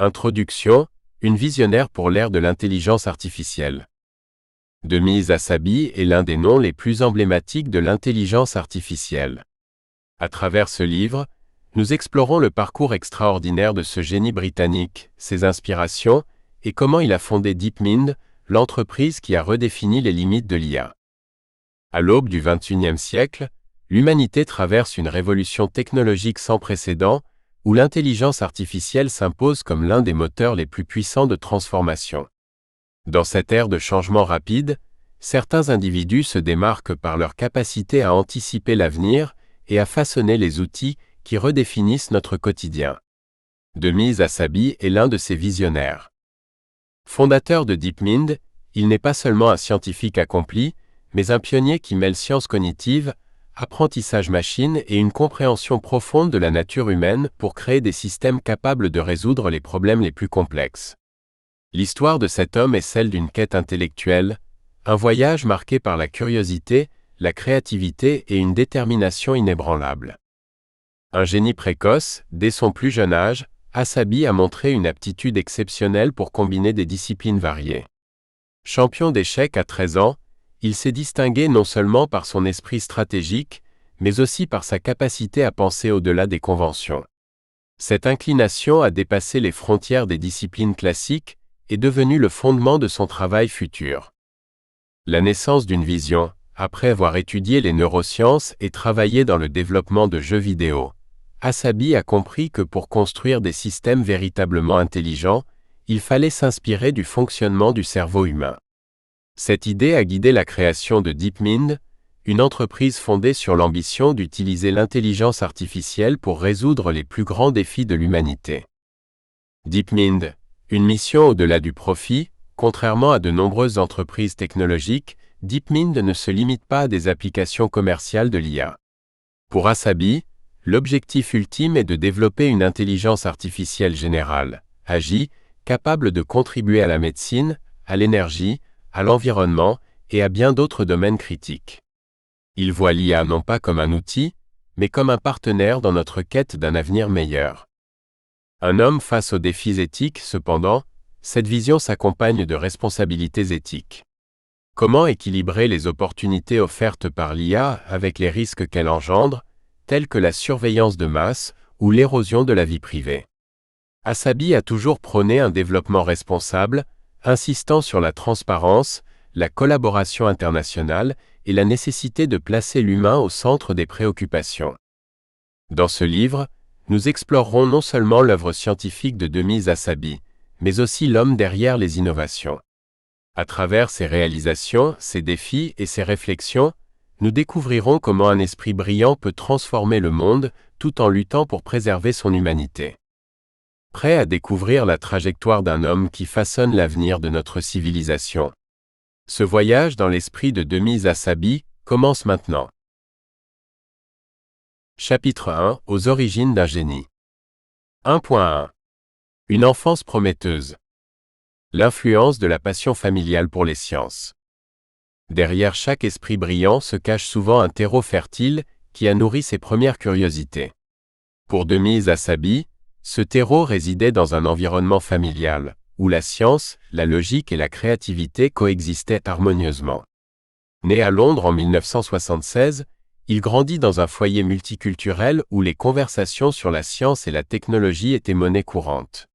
Introduction, une visionnaire pour l'ère de l'intelligence artificielle. Demise Hassabis est l'un des noms les plus emblématiques de l'intelligence artificielle. À travers ce livre, nous explorons le parcours extraordinaire de ce génie britannique, ses inspirations, et comment il a fondé DeepMind, l'entreprise qui a redéfini les limites de l'IA. À l'aube du XXIe siècle, l'humanité traverse une révolution technologique sans précédent, où l'intelligence artificielle s'impose comme l'un des moteurs les plus puissants de transformation. Dans cette ère de changement rapide, certains individus se démarquent par leur capacité à anticiper l'avenir et à façonner les outils qui redéfinissent notre quotidien. Demise Hassabis est l'un de ces visionnaires. Fondateur de DeepMind, il n'est pas seulement un scientifique accompli, mais un pionnier qui mêle sciences cognitives, apprentissage machine et une compréhension profonde de la nature humaine pour créer des systèmes capables de résoudre les problèmes les plus complexes. L'histoire de cet homme est celle d'une quête intellectuelle, un voyage marqué par la curiosité, la créativité et une détermination inébranlable. Un génie précoce, dès son plus jeune âge, Hassabis a montré une aptitude exceptionnelle pour combiner des disciplines variées. Champion d'échecs à 13 ans, il s'est distingué non seulement par son esprit stratégique, mais aussi par sa capacité à penser au-delà des conventions. Cette inclination à dépasser les frontières des disciplines classiques est devenue le fondement de son travail futur. La naissance d'une vision, après avoir étudié les neurosciences et travaillé dans le développement de jeux vidéo, Hassabis a compris que pour construire des systèmes véritablement intelligents, il fallait s'inspirer du fonctionnement du cerveau humain. Cette idée a guidé la création de DeepMind, une entreprise fondée sur l'ambition d'utiliser l'intelligence artificielle pour résoudre les plus grands défis de l'humanité. DeepMind, une mission au-delà du profit, contrairement à de nombreuses entreprises technologiques, DeepMind ne se limite pas à des applications commerciales de l'IA. Pour Hassabis, l'objectif ultime est de développer une intelligence artificielle générale, AGI, capable de contribuer à la médecine, à l'énergie, à l'environnement et à bien d'autres domaines critiques. Il voit l'IA non pas comme un outil, mais comme un partenaire dans notre quête d'un avenir meilleur. Un homme face aux défis éthiques, cependant, cette vision s'accompagne de responsabilités éthiques. Comment équilibrer les opportunités offertes par l'IA avec les risques qu'elle engendre, tels que la surveillance de masse ou l'érosion de la vie privée? Hassabis a toujours prôné un développement responsable, insistant sur la transparence, la collaboration internationale et la nécessité de placer l'humain au centre des préoccupations. Dans ce livre, nous explorerons non seulement l'œuvre scientifique de Demise Hassabis, mais aussi l'homme derrière les innovations. À travers ses réalisations, ses défis et ses réflexions, nous découvrirons comment un esprit brillant peut transformer le monde tout en luttant pour préserver son humanité. Prêt à découvrir la trajectoire d'un homme qui façonne l'avenir de notre civilisation. Ce voyage dans l'esprit de Demise Hassabis commence maintenant. Chapitre 1 – Aux origines d'un génie. 1.1 Une enfance prometteuse. L'influence de la passion familiale pour les sciences. Derrière chaque esprit brillant se cache souvent un terreau fertile qui a nourri ses premières curiosités. Pour Demise Hassabis, ce terreau résidait dans un environnement familial, où la science, la logique et la créativité coexistaient harmonieusement. Né à Londres en 1976, il grandit dans un foyer multiculturel où les conversations sur la science et la technologie étaient monnaie courante.